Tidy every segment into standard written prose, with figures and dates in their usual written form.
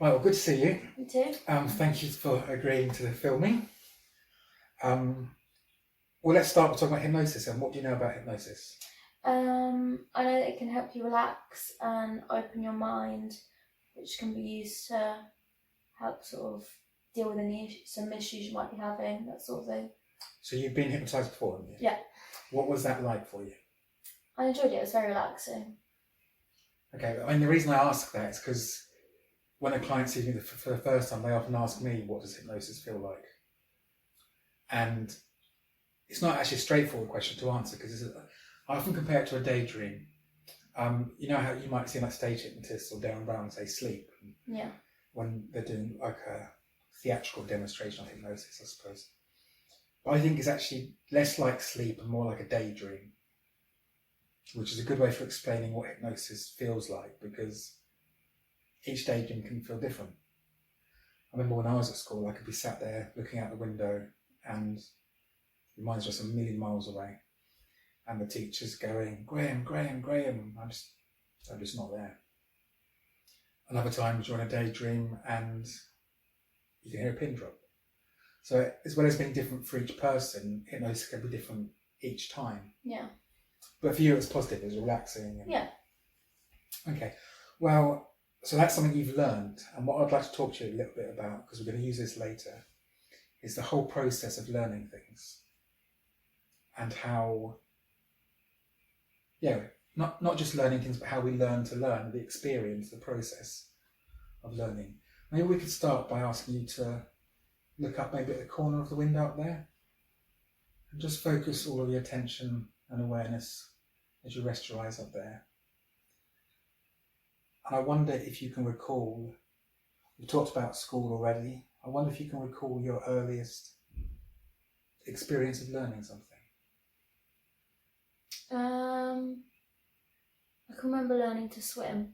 Well, good to see you. You too. Thank you for agreeing to the filming. Well, let's start with talking about hypnosis. And what do you know about hypnosis? I know that it can help you relax and open your mind, which can be used to help sort of deal with some issues you might be having, that sort of thing. So you've been hypnotised before, haven't you? Yeah. What was that like for you? I enjoyed it. It was very relaxing. Okay, I mean, the reason I ask that is because when a client sees me for the first time, they often ask me, what does hypnosis feel like? And it's not actually a straightforward question to answer because I often compare it to a daydream. You know how you might see like stage hypnotists or Darren Brown say sleep? Yeah. When they're doing like a theatrical demonstration of hypnosis, I suppose. But I think it's actually less like sleep and more like a daydream, which is a good way for explaining what hypnosis feels like because each daydream can feel different. I remember when I was at school, I could be sat there looking out the window and your mind's just a million miles away. And the teacher's going, Graham, Graham, Graham. I'm just not there. Another time you're in a daydream and you can hear a pin drop. So as well as being different for each person, hypnosis can be different each time. Yeah. But for you, it was positive, it was relaxing. Yeah. Okay. Well, so that's something you've learned. And what I'd like to talk to you a little bit about, because we're going to use this later, is the whole process of learning things. And how, not just learning things, but how we learn to learn, the experience, the process of learning. Maybe we could start by asking you to look up maybe at the corner of the window up there and just focus all of your attention and awareness as you rest your eyes up there. And I wonder if you can recall, we've talked about school already, I wonder if you can recall your earliest experience of learning something. I can remember learning to swim.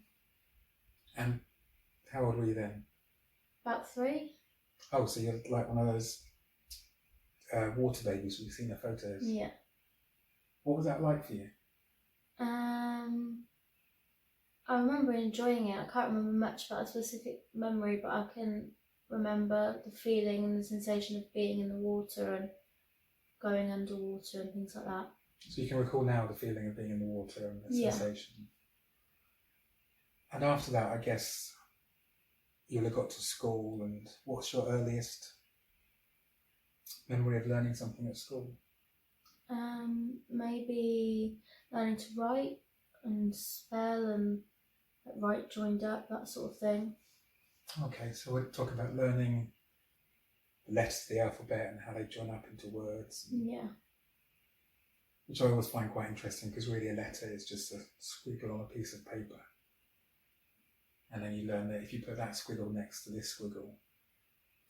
And how old were you then? About 3. Oh, so you're like one of those water babies we've seen the photos. Yeah. What was that like for you? I remember enjoying it. I can't remember much about a specific memory, but I can remember the feeling and the sensation of being in the water and going underwater and things like that. So you can recall now the feeling of being in the water and the sensation. And after that, I guess you'll have got to school, and what's your earliest memory of learning something at school? Maybe learning to write and spell and write joined up, that sort of thing. Okay, so we're talking about learning the letters of the alphabet and how they join up into words. Yeah. Which I always find quite interesting because really a letter is just a squiggle on a piece of paper. And then you learn that if you put that squiggle next to this squiggle,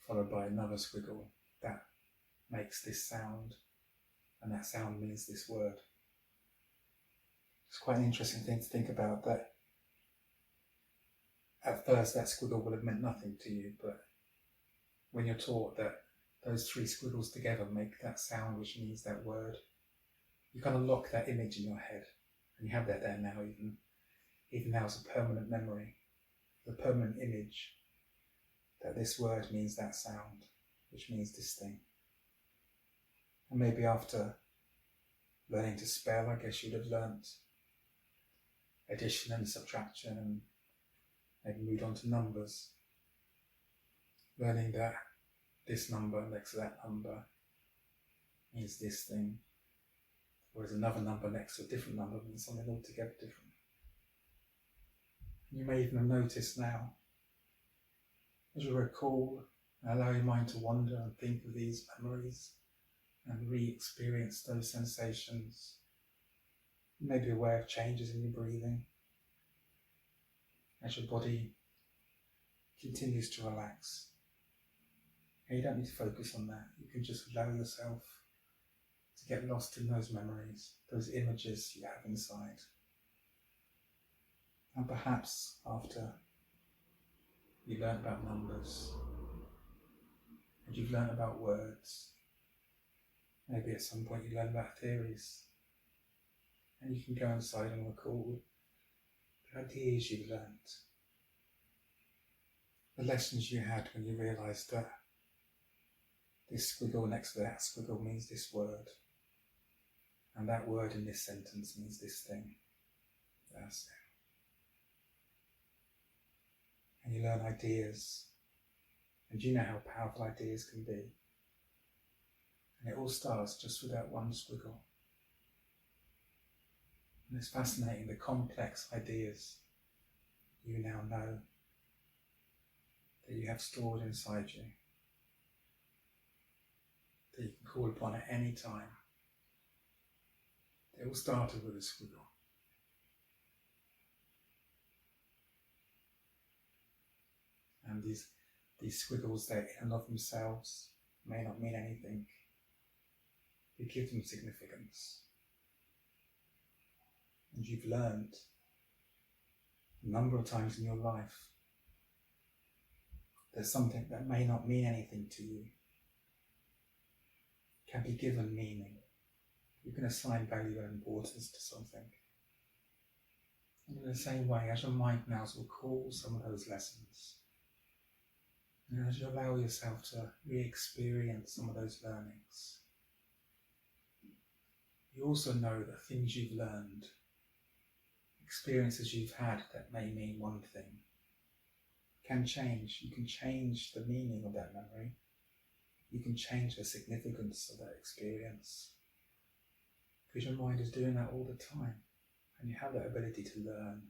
followed by another squiggle, that makes this sound, and that sound means this word. It's quite an interesting thing to think about, that at first that squiggle will have meant nothing to you, but when you're taught that those 3 squiggles together make that sound which means that word, you kind of lock that image in your head, and you have that there now, even now as a permanent memory, the permanent image that this word means that sound, which means this thing. And maybe after learning to spell, I guess you'd have learnt addition and subtraction and maybe moved on to numbers. Learning that this number next to that number means this thing, whereas another number next to a different number means something altogether different. You may even have noticed now, as you recall and allow your mind to wander and think of these memories and re-experience those sensations, you may be aware of changes in your breathing as your body continues to relax. And you don't need to focus on that, you can just allow yourself to get lost in those memories, those images you have inside. And perhaps after you learn about numbers and you've learned about words, maybe at some point you learn about theories, and you can go inside and recall the ideas you've learnt, the lessons you had when you realised that this squiggle next to that squiggle means this word, and that word in this sentence means this thing. That's it. And you learn ideas, and you know how powerful ideas can be. And it all starts just with that one squiggle. And it's fascinating, the complex ideas you now know that you have stored inside you, that you can call upon at any time. They all started with a squiggle. And these squiggles, they in and of themselves may not mean anything. You give them significance. And you've learned a number of times in your life that something that may not mean anything to you can be given meaning. You can assign value and importance to something. And in the same way, as your mind now will recall some of those lessons, and as you allow yourself to re-experience some of those learnings, you also know that things you've learned, experiences you've had that may mean one thing, can change. You can change the meaning of that memory. You can change the significance of that experience. Because your mind is doing that all the time. And you have that ability to learn,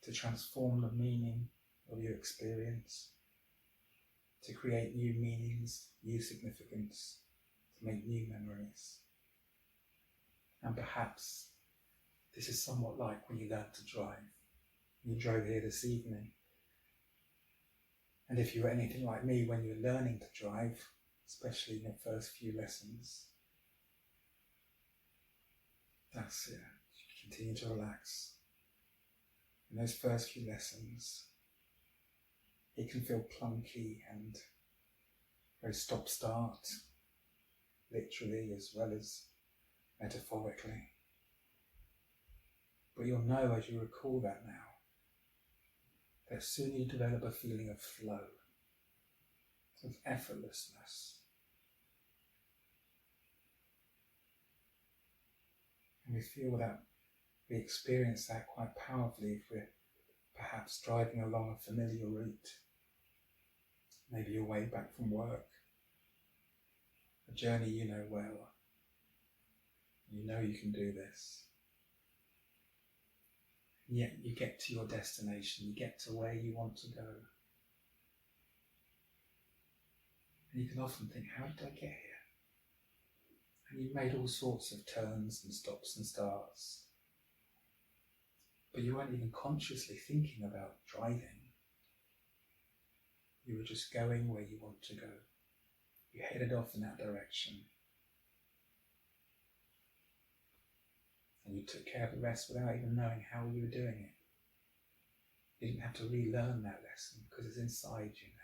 to transform the meaning of your experience, to create new meanings, new significance, to make new memories. And perhaps this is somewhat like when you learned to drive. You drove here this evening. And if you were anything like me when you were learning to drive, especially in your first few lessons, that's it. You continue to relax. In those first few lessons, it can feel clunky and very stop-start, literally as well as metaphorically. But you'll know as you recall that now, that soon you develop a feeling of flow, of effortlessness. And we feel that, we experience that quite powerfully if we're perhaps driving along a familiar route. Maybe your way back from work, a journey you know well. You know you can do this. And yet you get to your destination, you get to where you want to go. And you can often think, how did I get here? And you've made all sorts of turns and stops and starts. But you weren't even consciously thinking about driving. You were just going where you want to go. You headed off in that direction. And you took care of the rest without even knowing how you were doing it. You didn't have to relearn that lesson because it's inside you now.